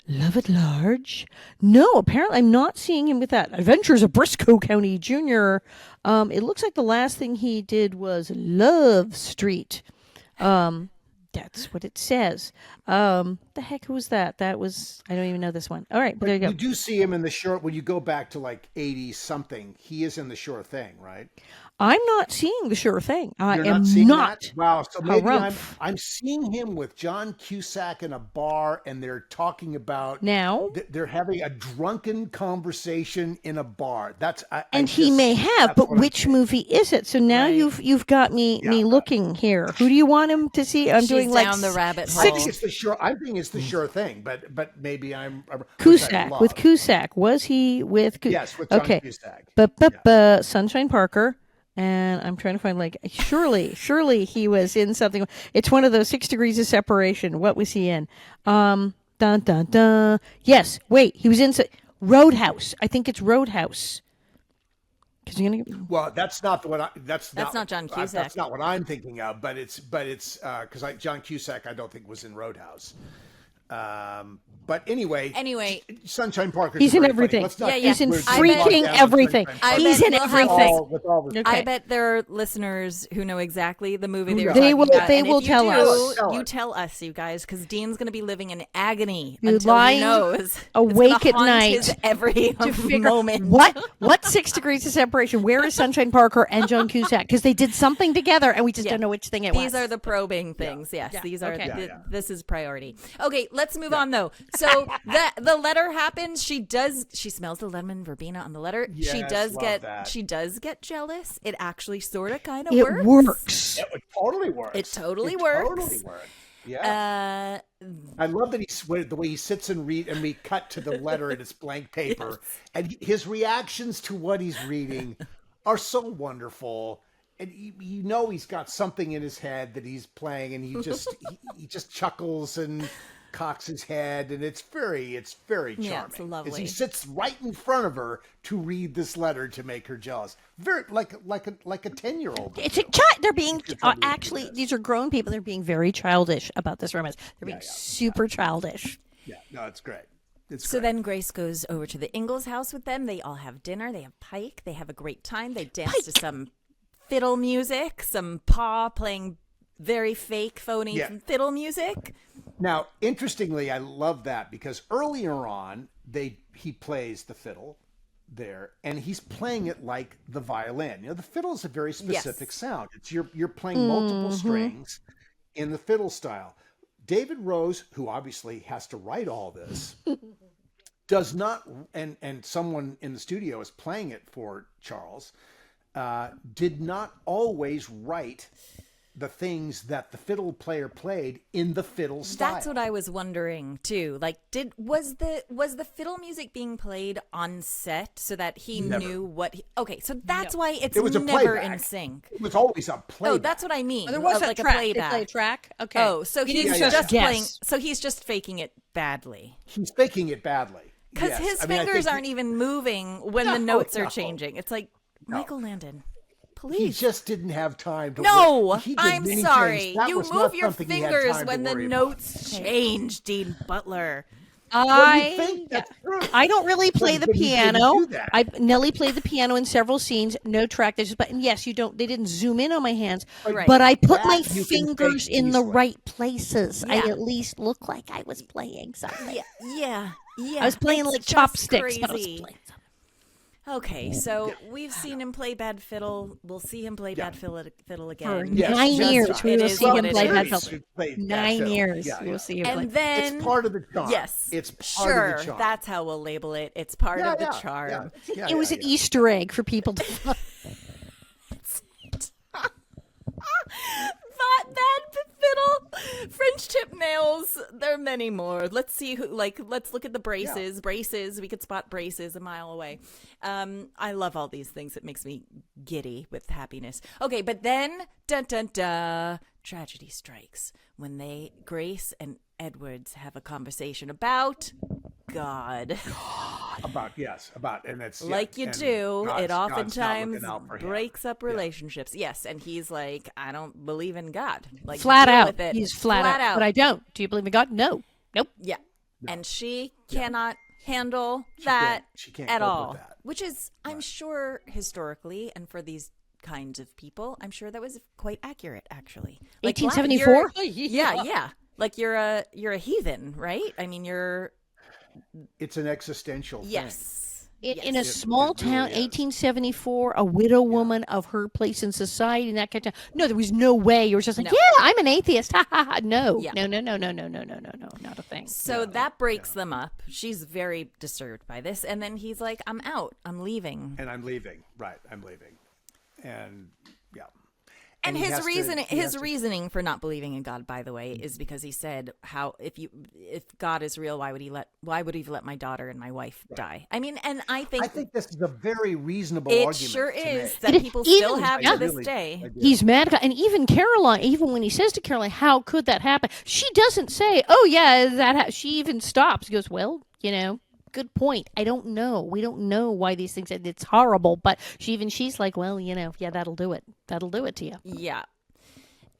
Love at Large. No, apparently I'm not seeing him with that. Adventures of Briscoe County Jr. It looks like the last thing he did was Love Street. That's what it says. The heck was that? That was, I don't even know this one. All right, but there you go. You do see him in the short, when you go back to like 80 something, he is in the Sure Thing, right? I'm not seeing the Sure Thing. I You're am not. That? Wow. So maybe I'm seeing him with John Cusack in a bar, and they're talking about now. They're having a drunken conversation in a bar. He may have, but which movie is it? So now you've got me looking here. Who do you want him to see? I'm doing like down the rabbit hole. I think it's the Sure Thing, but maybe I'm Cusack with Cusack. Was he with? Yes, with John Cusack. But Sunshine Parker. And I'm trying to find, like, surely he was in something. It's one of those 6 Degrees of Separation. What was he in? Dun, dun, dun. Yes, wait, he was in Roadhouse. I think it's Roadhouse. Well, that's not the one. That's not John Cusack. That's not what I'm thinking of. But it's because John Cusack I don't think was in Roadhouse. But anyway, Sunshine Parker. He's in everything. He's in freaking everything. He's in everything. I bet there are listeners who know exactly the movie they will tell us. You tell us, you guys, because Dean's going to be living in agony You're until he knows. Awake at night every moment. What 6 Degrees of Separation? Where is Sunshine Parker and John Cusack? Because they did something together, and we just don't know which thing it was. These are the probing things. Yes, these are. This is priority. Okay, let's move on though. So the letter happens. She smells the lemon verbena on the letter. Yes, she does get jealous. It actually sort of kind of works. It totally works. It totally works. Yeah. I love that the way he sits and read, and we cut to the letter and it's blank paper, and his reactions to what he's reading are so wonderful. And you know he's got something in his head that he's playing, and he just chuckles and cocks his head, and it's very charming. Yeah, it's lovely. As he sits right in front of her to read this letter to make her jealous, very like a 10-year-old. It's a they're being actually these are grown people. They're being very childish about this romance. They're being super childish. Yeah, no, it's great. So then Grace goes over to the Ingalls house with them. They all have dinner. They have pike. They have a great time. They dance to some fiddle music, some paw playing very fake, phony fiddle music. Now, interestingly, I love that because earlier on, he plays the fiddle there, and he's playing it like the violin. You know, the fiddle is a very specific sound. It's you're playing multiple strings in the fiddle style. David Rose, who obviously has to write all this, does not, and someone in the studio is playing it for Charles, did not always write the things that the fiddle player played in the fiddle style. That's what I was wondering too. Like, was the fiddle music being played on set so that he knew what? Okay, so that's why it was never in sync. It was always a playback. Oh, that's what I mean. Oh, there was like a track. A playback. They play a track. Okay. Oh, so he's just playing. So he's just faking it badly. He's faking it badly because his fingers aren't even moving when the notes are changing. It's like Michael Landon. Please. He just didn't have time to I'm sorry. You move your fingers when the notes change, Dean Butler. I don't really play the piano. Nellie played the piano in several scenes. No track. And yes, they didn't zoom in on my hands, but I put my fingers in the right places. I at least look like I was playing something. Yeah. I was playing like chopsticks, but I was playing something. Okay, so we've seen him play bad fiddle. We'll see him play bad fiddle again. 9 years. We will see him play bad fiddle. 9 years. We will see him play. And then it's part of the charm. Yes, it's part of the charm. That's how we'll label it. It's part of the charm. It was an Easter egg for people to find. Bad fiddle, French tip nails. There are many more. Let's see let's look at the braces. Braces. We could spot braces a mile away. I love all these things. It makes me giddy with happiness. Okay, but then tragedy strikes when Grace and Edwards have a conversation about God. And it's like you do. It oftentimes breaks up relationships. Yes, and he's like, I don't believe in God. Like flat out. He's flat out. But I don't. Do you believe in God? No. Nope. Yeah, and she cannot handle that she can't at cope all. with that. Which is, I'm sure, historically, and for these kinds of people, I'm sure that was quite accurate. Actually, 1874. Yeah. Like you're a heathen, right? I mean, it's an existential thing. Yes. In a small town, 1874, a widow woman of her place in society, and that kind of no, there was no way. You were just like, I'm an atheist. Ha ha ha. No, not a thing. So that breaks them up. She's very disturbed by this, and then he's like, I'm out. I'm leaving. And I'm leaving. Right, I'm leaving. And And his reasoning for not believing in God, by the way, is because he said, if God is real, why would he let my daughter and my wife die? I mean, and I think this is a very reasonable argument. It sure is that people still have to this day. He's mad, and even Caroline, even when he says to Caroline, "How could that happen?" She doesn't say, "Oh yeah, she even stops." He goes, "Well, good point. I don't know. We don't know why these things. It's horrible." But she's like, "Well, that'll do it. That'll do it to you." Yeah.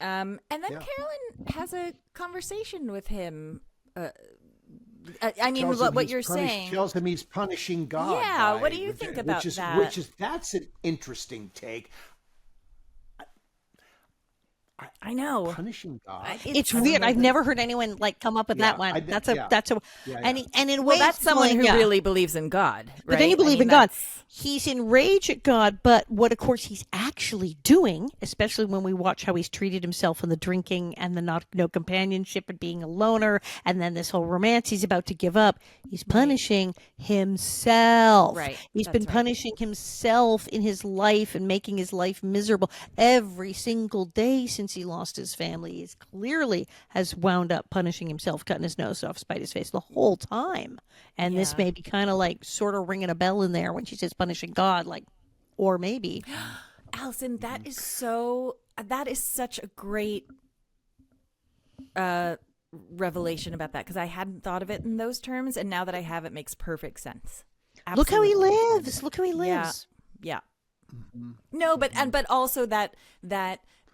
And then Carolyn has a conversation with him. I mean, what you're saying tells him he's punishing God. Yeah. What do you think about that? That's an interesting take. I know. Punishing God. It's weird. I've never heard anyone come up with that one. And in ways, that's someone who really believes in God. Right? But then you believe in God. He's enraged at God, but what, of course, he's actually doing, especially when we watch how he's treated himself in the drinking and the no companionship and being a loner, and then this whole romance he's about to give up. He's punishing himself. Right. He's been punishing himself in his life and making his life miserable every single day since he lost his family. He clearly has wound up punishing himself, cutting his nose off, spite his face the whole time. And this may be kind of like sort of ringing a bell in there when she says punishing God, like, or maybe. Alison, that is such a great revelation about that, because I hadn't thought of it in those terms, and now that I have, it makes perfect sense. Absolutely. Look how he lives. Look how he lives. Yeah. No, but also that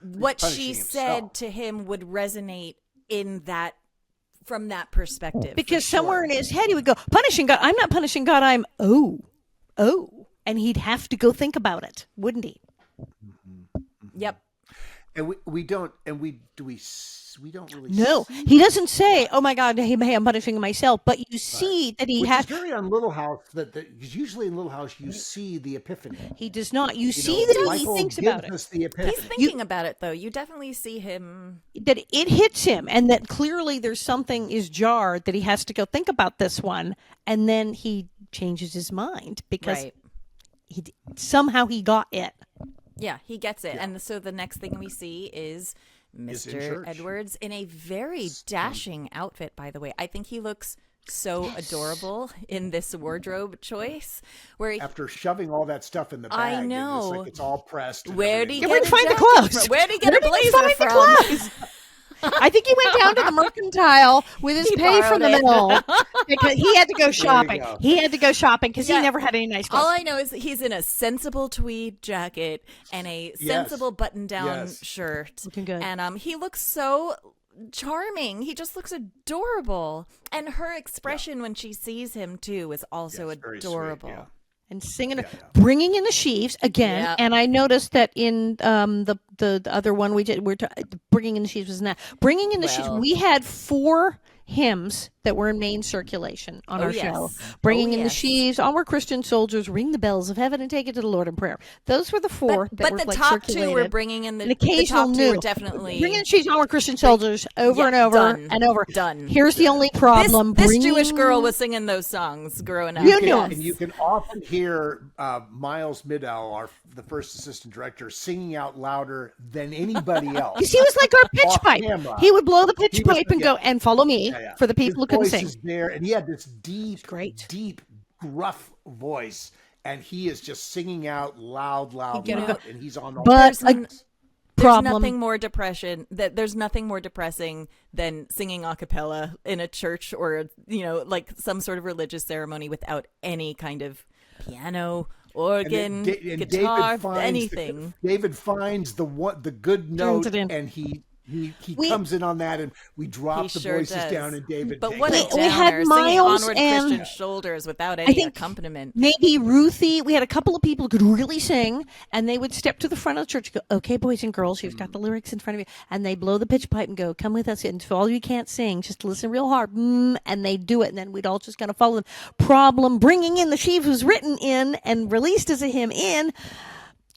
what she said to him would resonate in that, from that perspective. Because somewhere in his head he would go, punishing God. I'm not punishing God. I'm and he'd have to go think about it, wouldn't he? Yep. And we don't really. No, he doesn't say, "Oh my God, hey, I'm punishing myself." But you see that he has. It's very on Little House because usually in Little House you see the epiphany. He does not. You see that Michael he thinks about it. Us the epiphany. He's thinking about it, though. You definitely see him. That it hits him, and that clearly there's something is jarred, that he has to go think about this one, and then he changes his mind because somehow he got it. Yeah, he gets it. Yeah. And so the next thing we see is Mr. Edwards in a very dashing outfit, by the way. I think he looks so adorable in this wardrobe choice. Where after shoving all that stuff in the bag, I know. It's all pressed. Where did he find the clothes? Where did he get a blazer from? I think he went down to the mercantile with his pay from the mill because he had to go shopping. He had to go shopping because he never had any nice clothes. All I know is that he's in a sensible tweed jacket and a sensible button-down shirt. Looking good. And he looks so charming. He just looks adorable. And her expression when she sees him, too, is also adorable. Sweet, and singing, bringing in the sheaves again. Yeah. And I noticed that in the other one we did, bringing in the sheaves was in that. Bringing in the sheaves, we had 4 hymns that were in main circulation on our show. Bringing in the sheaves, Onward Christian Soldiers, Ring the Bells of Heaven and Take It to the Lord in Prayer. Those were the 4 that were the like top circulated. 2 were bringing in the occasional top 2 new. were definitely Bringing in the sheaves, Onward Christian Soldiers, over and over and over. Done. Here's the only problem. This Jewish girl was singing those songs growing up. And you can often hear Miles Middow, the first assistant director, singing out louder than anybody else. Because he was like our pitch pipe. Camera. He would blow the pitch pipe and go, and follow me for the people who couldn't sing. Is there, and he had this deep, gruff voice, and he is just singing out loud, and he's on the problem. There's nothing more depressing than singing a cappella in a church or like some sort of religious ceremony without any kind of piano, organ, guitar, anything. David finds the good note, and he comes in on that, and we drop the voices down, and David. But takes what it. we had Miles Onward Christian Shoulders without any accompaniment. Maybe Ruthie. We had a couple of people who could really sing, and they would step to the front of the church and go, "Okay, boys and girls, you've got the lyrics in front of you," and they blow the pitch pipe and go, "Come with us." And for all you can't sing, just listen real hard, and they do it, and then we'd all just kind of follow them. Problem: Bringing in the Sheaves was written in and released as a hymn in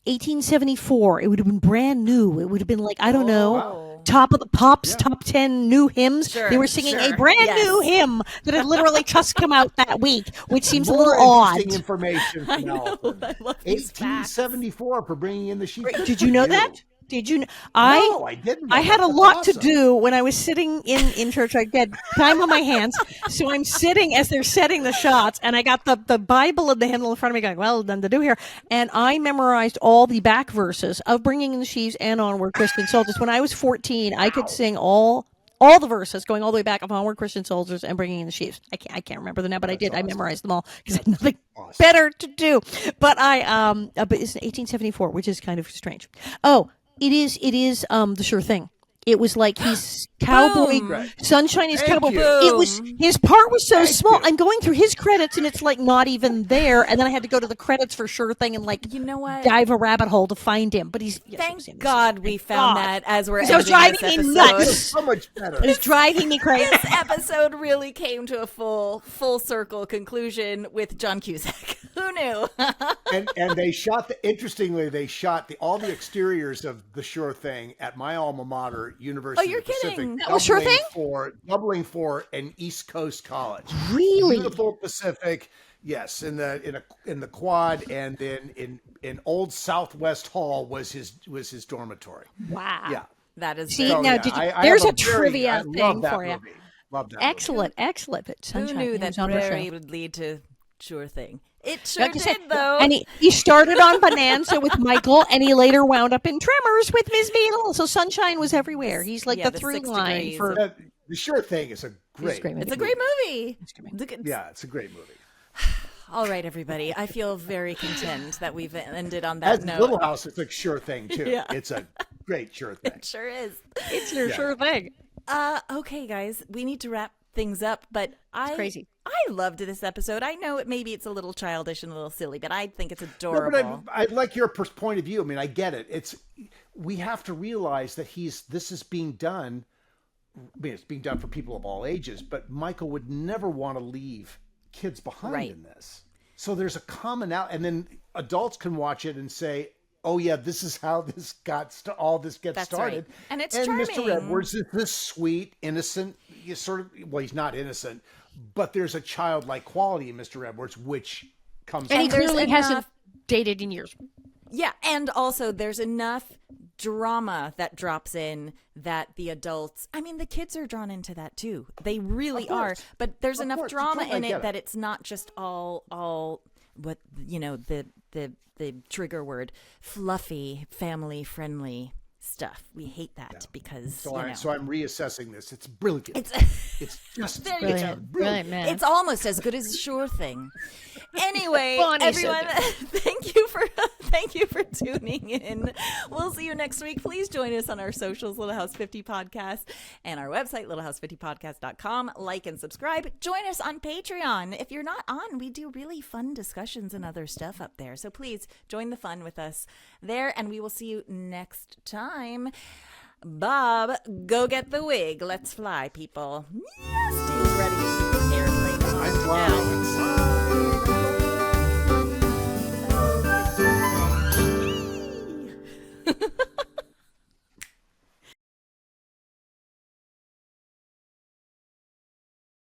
1874. It would have been brand new. It would have been like, I don't know. Wow. Top of the Pops, top 10 new hymns. They were singing a brand new hymn that had literally just come out that week, which seems a little odd. Information from Alison. 1874 for Bringing in the Sheaves. Did you know that? Did you? No, I didn't. I had a lot to do when I was sitting in church. I had time on my hands, so I'm sitting as they're setting the shots, and I got the Bible and the hymnal in front of me, going, "Well, nothing to do here." And I memorized all the back verses of Bringing in the Sheaves and Onward Christian Soldiers. When I was 14, I could sing all the verses going all the way back of Onward Christian Soldiers and Bringing in the Sheaves. I can't remember them now, but I did. Awesome. I memorized them all because I had nothing better to do. But but it's 1874, which is kind of strange. Oh. It is the sure thing. It was like he's cowboy, Sunshine is cowboy. It was, his part was so small. I'm going through his credits and it's like not even there. And then I had to go to the credits for Sure Thing and like, dive a rabbit hole to find him. But he's, thank God we found that as we're editing this episode. It was driving me nuts. So much better. It was driving me crazy. This episode really came to a full circle conclusion with John Cusack. Who knew? and they shot interestingly, they shot all the exteriors of the Sure Thing at my alma mater, University of the Pacific. Kidding. That was Sure Thing? Doubling for an East Coast college. Really? Beautiful Pacific. Yes, in the quad, and then in Old Southwest Hall was his dormitory. Wow. Yeah. That is See, very- now, there's a trivia thing for you. Love that. Excellent. But Who Sunshine, knew he that was on the show. Prairie would lead to Sure Thing? It sure Like I said, did, though. And he started on Bonanza with Michael, and he later wound up in Tremors with Ms. Beadle. So Sunshine was everywhere. He's like Yeah, the the through 6 line degrees for. of- The Sure Thing is a great. It's a great movie. Yeah, it's a great movie. All right, everybody. I feel very content that we've ended on that As note. Little House, it's a sure thing too. Yeah. It's a great sure thing. It sure is. It's your sure thing. Okay, guys, we need to wrap things up, but crazy. I loved this episode. I know maybe it's a little childish and a little silly, but I think it's adorable. No, but I like your point of view. I mean, I get it. We have to realize that this is being done. I mean, it's being done for people of all ages, but Michael would never want to leave kids behind in this. So there's a commonality, and then adults can watch it and say, "Oh yeah, this is how this all this gets That's started." right. And it's Mr. charming. Edwards is this sweet, innocent, he's not innocent, but there's a childlike quality in Mr. Edwards, which comes And he out. clearly hasn't dated in years. Yeah, and also there's enough drama that drops in that the adults, I mean, the kids are drawn into that too. They really are. But there's enough drama in it that it's not just all what, the trigger word, fluffy, family friendly stuff. We hate that because So I'm reassessing this. It's brilliant. It's just Brilliant, man. It's almost as good as Sure Thing. Anyway, Bonnie everyone, said thank you for tuning in. We'll see you next week. Please join us on our socials, Little House 50 Podcast, and our website, littlehouse50podcast.com. Like and subscribe. Join us on Patreon. If you're not on, we do really fun discussions and other stuff up there. So please join the fun with us there, and we will see you next time. Bob, go get the wig. Let's fly, people. Yes, stay ready. Airplane on I'm now. flying.